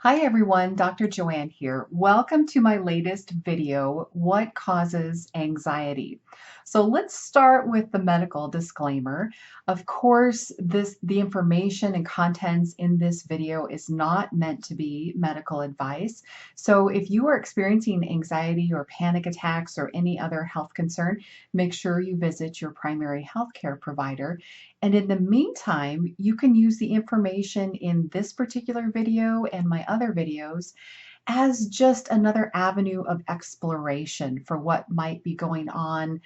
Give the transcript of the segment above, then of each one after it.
Hi everyone, Dr. Joanne here. Welcome to my latest video, What Causes Anxiety? So let's start with the medical disclaimer. Of course, the information and contents in this video is not meant to be medical advice. So if you are experiencing anxiety or panic attacks or any other health concern, make sure you visit your primary healthcare provider. And in the meantime, you can use the information in this particular video and my other videos as just another avenue of exploration for what might be going on,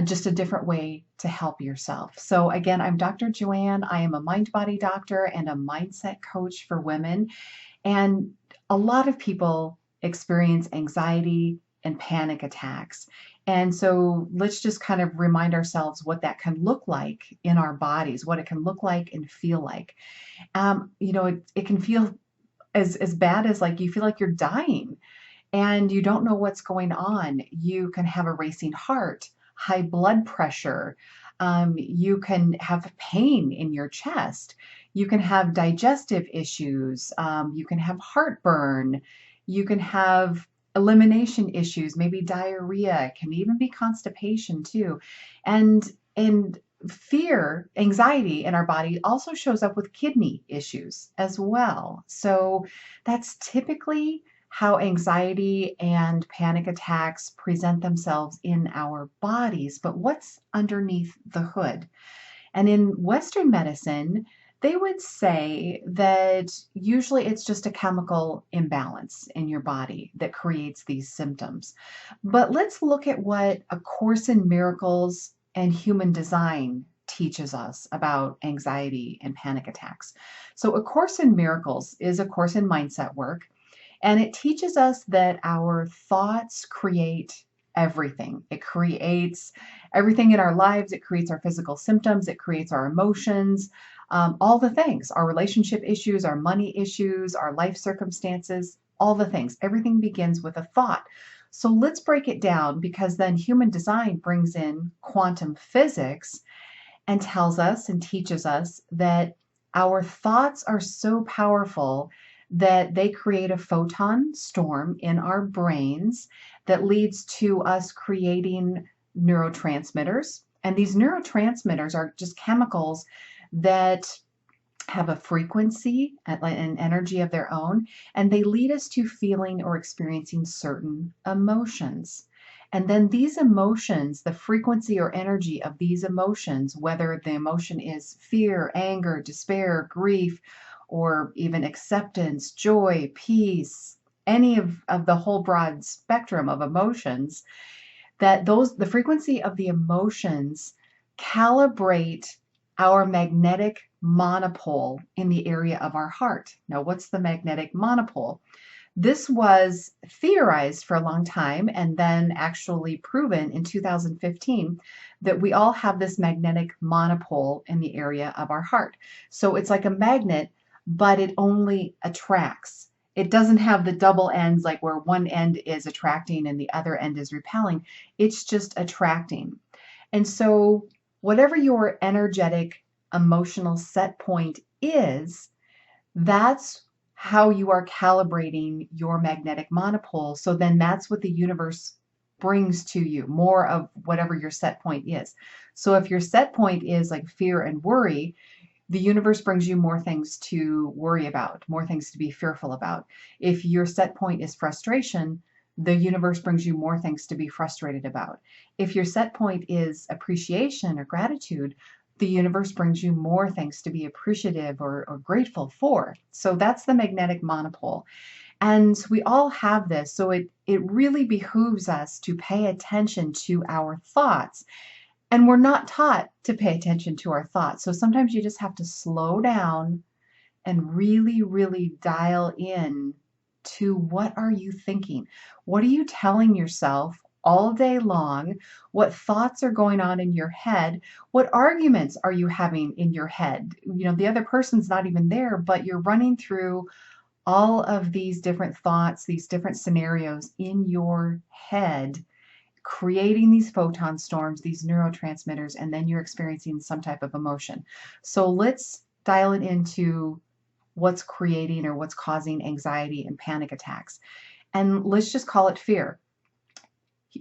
just a different way to help yourself. So again, I'm Dr. Joanne. I am a mind-body doctor and a mindset coach for women. And a lot of people experience anxiety and panic attacks. And so let's just kind of remind ourselves what that can look like in our bodies, what it can look like and feel like. It can feel as bad as like you feel like you're dying and you don't know what's going on. You can have a racing heart, high blood pressure. You can have pain in your chest. You can have digestive issues. You can have heartburn. You can have elimination issues, maybe diarrhea. It can even be constipation too. And and fear, anxiety in our body also shows up with kidney issues as well. So that's typically how anxiety and panic attacks present themselves in our bodies, but what's underneath the hood? And in Western medicine, they would say that usually it's just a chemical imbalance in your body that creates these symptoms. But let's look at what A Course in Miracles and Human Design teaches us about anxiety and panic attacks. So, A Course in Miracles is a course in mindset work. And it teaches us that our thoughts create everything. It creates everything in our lives. It creates our physical symptoms. It creates our emotions, all the things, our relationship issues, our money issues, our life circumstances, all the things. Everything begins with a thought. So let's break it down because then human design brings in quantum physics and tells us and teaches us that our thoughts are so powerful that they create a photon storm in our brains that leads to us creating neurotransmitters. And these neurotransmitters are just chemicals that have a frequency and energy of their own, and they lead us to feeling or experiencing certain emotions. And then these emotions, the frequency or energy of these emotions, whether the emotion is fear, anger, despair, grief, or even acceptance, joy, peace, any of the whole broad spectrum of emotions, the frequency of the emotions calibrate our magnetic monopole in the area of our heart. Now, what's the magnetic monopole? This was theorized for a long time and then actually proven in 2015 that we all have this magnetic monopole in the area of our heart. So it's like a magnet, but it only attracts. It doesn't have the double ends like where one end is attracting and the other end is repelling. It's just attracting. And so whatever your energetic emotional set point is, that's how you are calibrating your magnetic monopole. So then that's what the universe brings to you, more of whatever your set point is. So if your set point is like fear and worry, the universe brings you more things to worry about, more things to be fearful about. If your set point is frustration, the universe brings you more things to be frustrated about. If your set point is appreciation or gratitude, the universe brings you more things to be appreciative or grateful for. So that's the magnetic monopole. And we all have this. So it really behooves us to pay attention to our thoughts. And we're not taught to pay attention to our thoughts. So sometimes you just have to slow down and really, really dial in to what are you thinking? What are you telling yourself all day long? What thoughts are going on in your head? What arguments are you having in your head? The other person's not even there, but you're running through all of these different thoughts, these different scenarios in your head, creating these photon storms, these neurotransmitters, and then you're experiencing some type of emotion. So let's dial it into what's creating or what's causing anxiety and panic attacks. And let's just call it fear.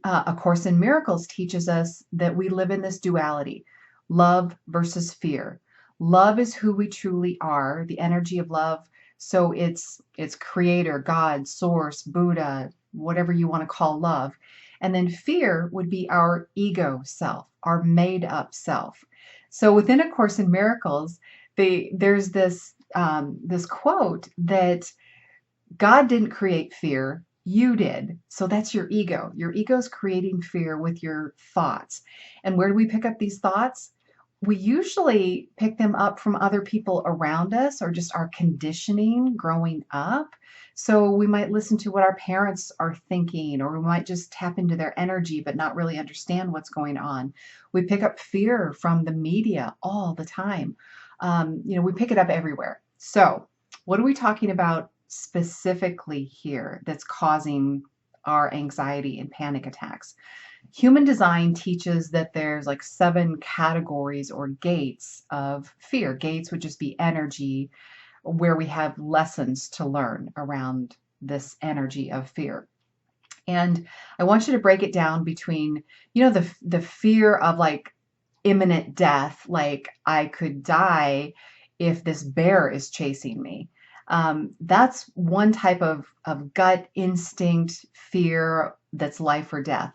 A Course in Miracles teaches us that we live in this duality, love versus fear. Love is who we truly are, the energy of love. So it's creator, God, source, Buddha, whatever you want to call love. And then fear would be our ego self, our made up self. So within A Course in Miracles, there's this quote that God didn't create fear. You did. So that's your ego. Your ego's creating fear with your thoughts. And where do we pick up these thoughts? We usually pick them up from other people around us or just our conditioning growing up. So we might listen to what our parents are thinking, or we might just tap into their energy but not really understand what's going on. We pick up fear from the media all the time. We pick it up everywhere. So what are we talking about specifically here that's causing our anxiety and panic attacks? Human design teaches that there's like 7 categories or gates of fear. Gates would just be energy where we have lessons to learn around this energy of fear. And I want you to break it down between, the fear of like imminent death, like I could die if this bear is chasing me. That's one type of gut instinct fear that's life or death.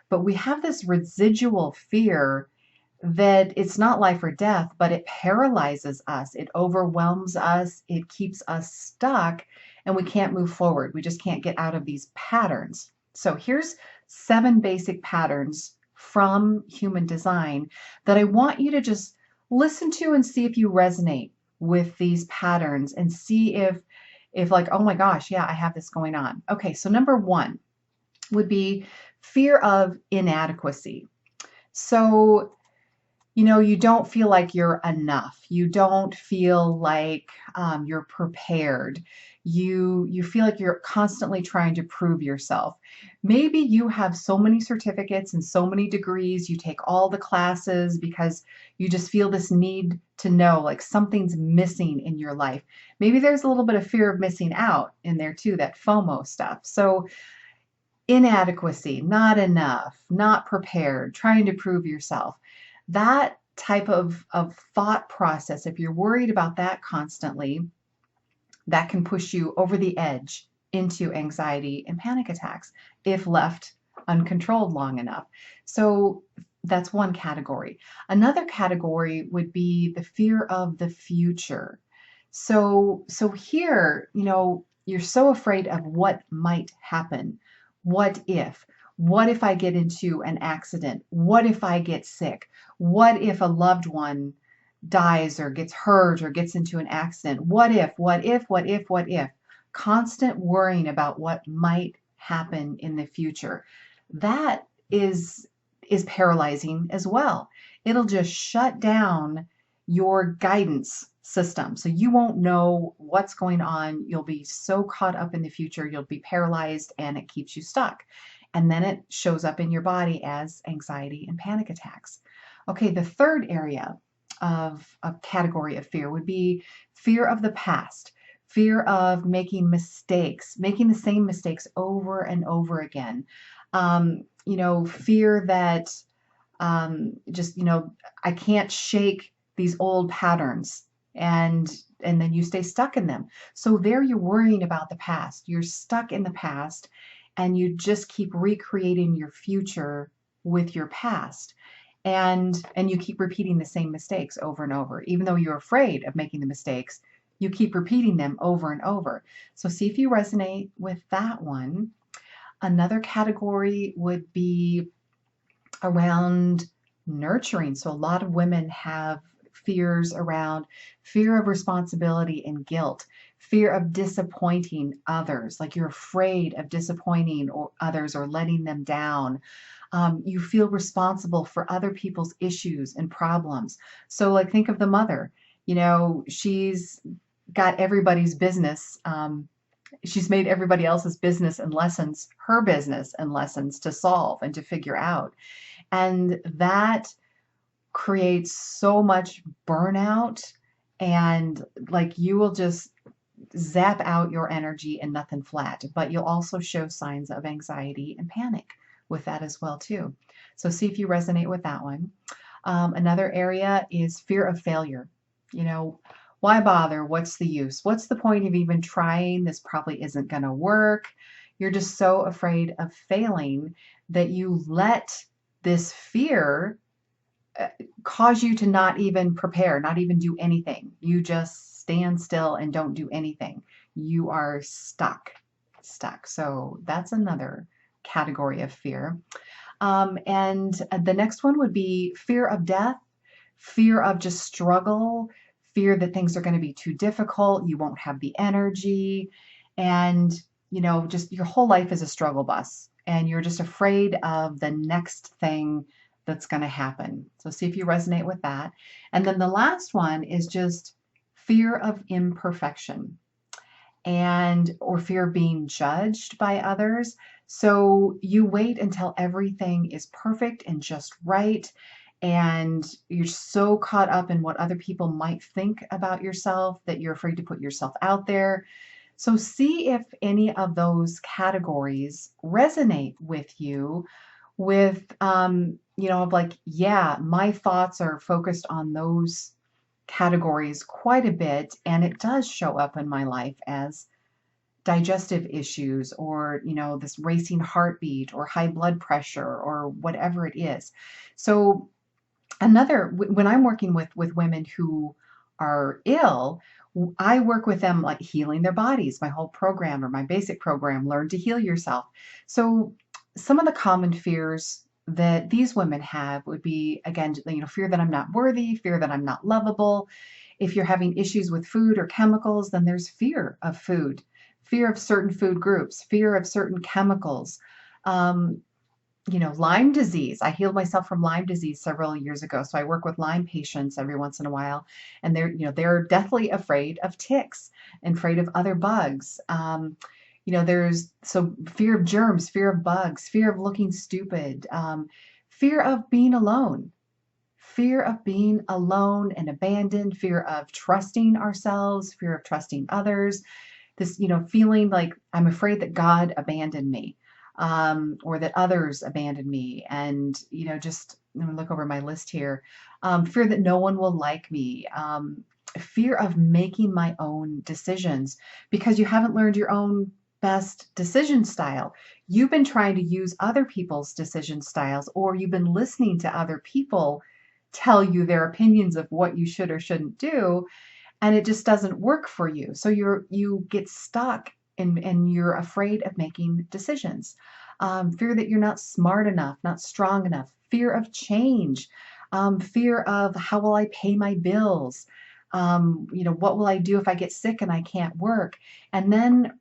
But we have this residual fear that it's not life or death, but it paralyzes us. It overwhelms us. It keeps us stuck and we can't move forward. We just can't get out of these patterns. So here's 7 basic patterns from human design that I want you to just listen to and see if you resonate with these patterns and see if like, oh my gosh, yeah, I have this going on. Okay, so number 1 would be fear of inadequacy. So you don't feel like you're enough. You don't feel like you're prepared. You feel like you're constantly trying to prove yourself. Maybe you have so many certificates and so many degrees. You take all the classes because you just feel this need to know like something's missing in your life. Maybe there's a little bit of fear of missing out in there too, that FOMO stuff. So inadequacy, not enough, not prepared, trying to prove yourself. That type of thought process, if you're worried about that constantly, that can push you over the edge into anxiety and panic attacks if left uncontrolled long enough. So that's one category. Another category would be the fear of the future. So here, you're so afraid of what might happen. What if? What if I get into an accident? What if I get sick? What if a loved one dies or gets hurt or gets into an accident? What if, what if, what if, what if? Constant worrying about what might happen in the future. That is paralyzing as well. It'll just shut down your guidance system. So you won't know what's going on. You'll be so caught up in the future, you'll be paralyzed and it keeps you stuck. And then it shows up in your body as anxiety and panic attacks. Okay, the third area of a category of fear would be fear of the past, fear of making mistakes, making the same mistakes over and over again. Fear that I can't shake these old patterns and then you stay stuck in them. So there you're worrying about the past. You're stuck in the past and you just keep recreating your future with your past. And you keep repeating the same mistakes over and over. Even though you're afraid of making the mistakes, you keep repeating them over and over. So see if you resonate with that one. Another category would be around nurturing. So a lot of women have fears around fear of responsibility and guilt, fear of disappointing others, like you're afraid of disappointing others or letting them down. You feel responsible for other people's issues and problems. So like think of the mother, she's got everybody's business. She's made everybody else's business and lessons her business and lessons to solve and to figure out. And that creates so much burnout and like you will just zap out your energy and nothing flat, but you'll also show signs of anxiety and panic with that as well too. So see if you resonate with that one. Another area is fear of failure. You know, why bother? What's the use? What's the point of even trying? This probably isn't going to work. You're just so afraid of failing that you let this fear cause you to not even prepare, not even do anything. You just stand still and don't do anything. You are stuck. So that's another category of fear. And the next one would be fear of death, fear of just struggle, fear that things are going to be too difficult, you won't have the energy, and just your whole life is a struggle bus, and you're just afraid of the next thing that's going to happen. So see if you resonate with that. And then the last one is just fear of imperfection or fear of being judged by others. So you wait until everything is perfect and just right, and you're so caught up in what other people might think about yourself that you're afraid to put yourself out there. So see if any of those categories resonate with you with, of like, yeah, my thoughts are focused on those categories quite a bit, and it does show up in my life as digestive issues or this racing heartbeat or high blood pressure or whatever it is. So when I'm working with women who are ill, I work with them like healing their bodies. My whole program, or my basic program, Learn to Heal Yourself. So some of the common fears that these women have would be, again, fear that I'm not worthy, fear that I'm not lovable. If you're having issues with food or chemicals, then there's fear of food, fear of certain food groups, fear of certain chemicals. Lyme disease. I healed myself from Lyme disease several years ago. So I work with Lyme patients every once in a while, and they're deathly afraid of ticks and afraid of other bugs. There's fear of germs, fear of bugs, fear of looking stupid, fear of being alone. Fear of being alone and abandoned, fear of trusting ourselves, fear of trusting others, this, feeling like I'm afraid that God abandoned me, or that others abandoned me. And, just let me look over my list here. Fear that no one will like me, fear of making my own decisions because you haven't learned your own best decision style. You've been trying to use other people's decision styles, or you've been listening to other people tell you their opinions of what you should or shouldn't do, and it just doesn't work for you. So you get stuck and you're afraid of making decisions. Fear that you're not smart enough, not strong enough, fear of change, fear of how will I pay my bills? What will I do if I get sick and I can't work? And then,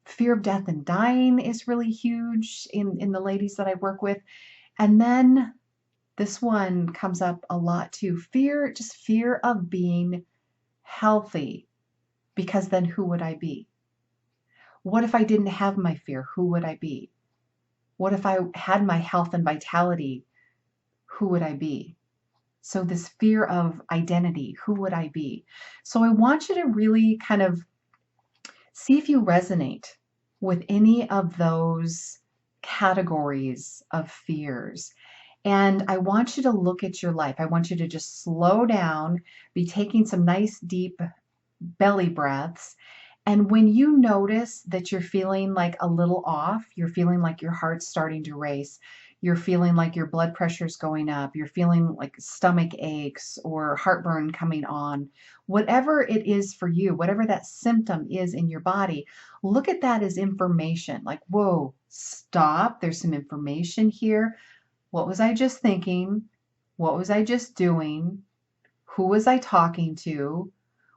fear of death and dying is really huge in the ladies that I work with. And then this one comes up a lot too. Fear of being healthy, because then who would I be? What if I didn't have my fear? Who would I be? What if I had my health and vitality? Who would I be? So this fear of identity, who would I be? So I want you to really kind of see if you resonate with any of those categories of fears. And I want you to look at your life. I want you to just slow down, be taking some nice deep belly breaths. And when you notice that you're feeling like a little off, you're feeling like your heart's starting to race, you're feeling like your blood pressure's going up, you're feeling like stomach aches or heartburn coming on, whatever it is for you, whatever that symptom is in your body, look at that as information. Like, whoa, stop. There's some information here. What was I just thinking? What was I just doing? Who was I talking to?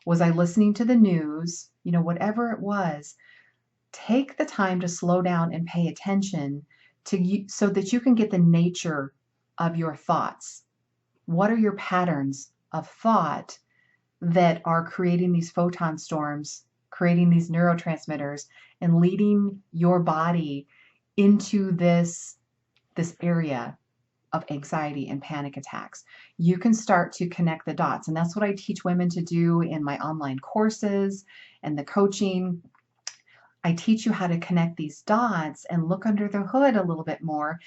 Was I listening to the news? Whatever it was, take the time to slow down and pay attention to you so that you can get the nature of your thoughts. What are your patterns of thought that are creating these photon storms, creating these neurotransmitters, and leading your body into this area of anxiety and panic attacks. You can start to connect the dots. And that's what I teach women to do in my online courses and the coaching. I teach you how to connect these dots and look under the hood a little bit more.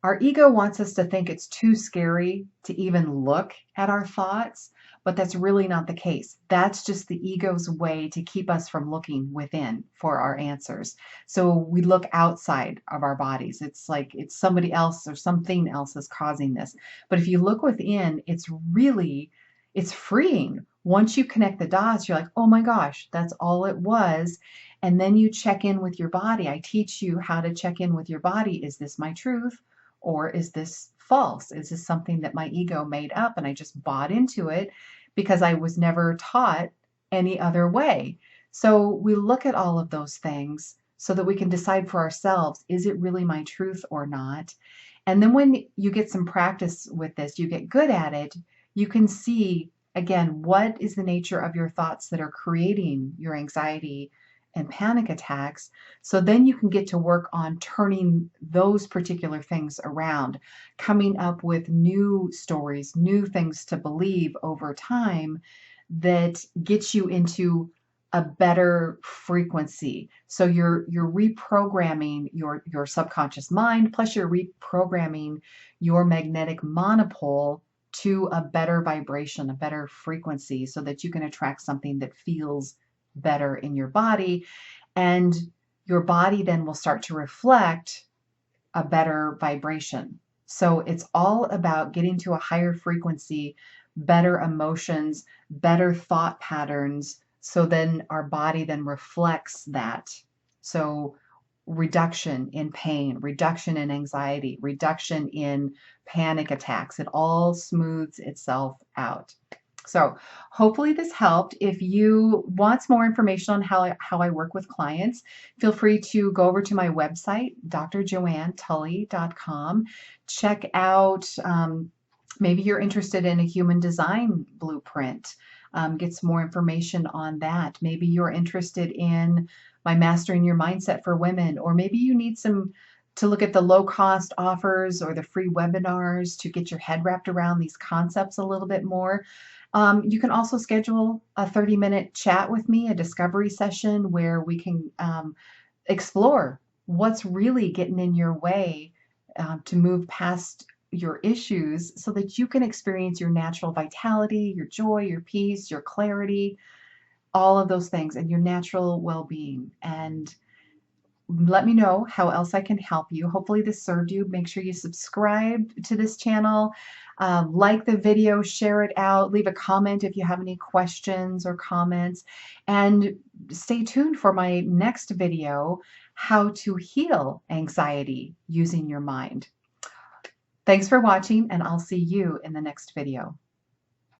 Our ego wants us to think it's too scary to even look at our thoughts, but that's really not the case. That's just the ego's way to keep us from looking within for our answers. So we look outside of our bodies. It's like it's somebody else or something else is causing this. But if you look within, it's freeing. Once you connect the dots, you're like, oh my gosh, that's all it was. And then you check in with your body. I teach you how to check in with your body. Is this my truth? Or is this false? Is this something that my ego made up and I just bought into it because I was never taught any other way? So we look at all of those things so that we can decide for ourselves, is it really my truth or not? And then when you get some practice with this, you get good at it, you can see, again, what is the nature of your thoughts that are creating your anxiety and panic attacks. So then you can get to work on turning those particular things around, coming up with new stories, new things to believe over time that gets you into a better frequency. So you're reprogramming your subconscious mind, plus you're reprogramming your magnetic monopole to a better vibration, a better frequency, so that you can attract something that feels better in your body, and your body then will start to reflect a better vibration. So it's all about getting to a higher frequency, better emotions, better thought patterns, so then our body then reflects that. So reduction in pain, reduction in anxiety, reduction in panic attacks, it all smooths itself out. So hopefully this helped. If you want some more information on how I work with clients, feel free to go over to my website, drjoannetully.com. Check out, maybe you're interested in a human design blueprint. Get some more information on that. Maybe you're interested in my Mastering Your Mindset for Women, or maybe you need to look at the low-cost offers or the free webinars to get your head wrapped around these concepts a little bit more. You can also schedule a 30-minute chat with me, a discovery session where we can explore what's really getting in your way to move past your issues so that you can experience your natural vitality, your joy, your peace, your clarity, all of those things, and your natural well-being. And let me know how else I can help you. Hopefully this served you. Make sure you subscribe to this channel, like the video, share it out, leave a comment if you have any questions or comments, and stay tuned for my next video, how to heal anxiety using your mind. Thanks for watching, and I'll see you in the next video.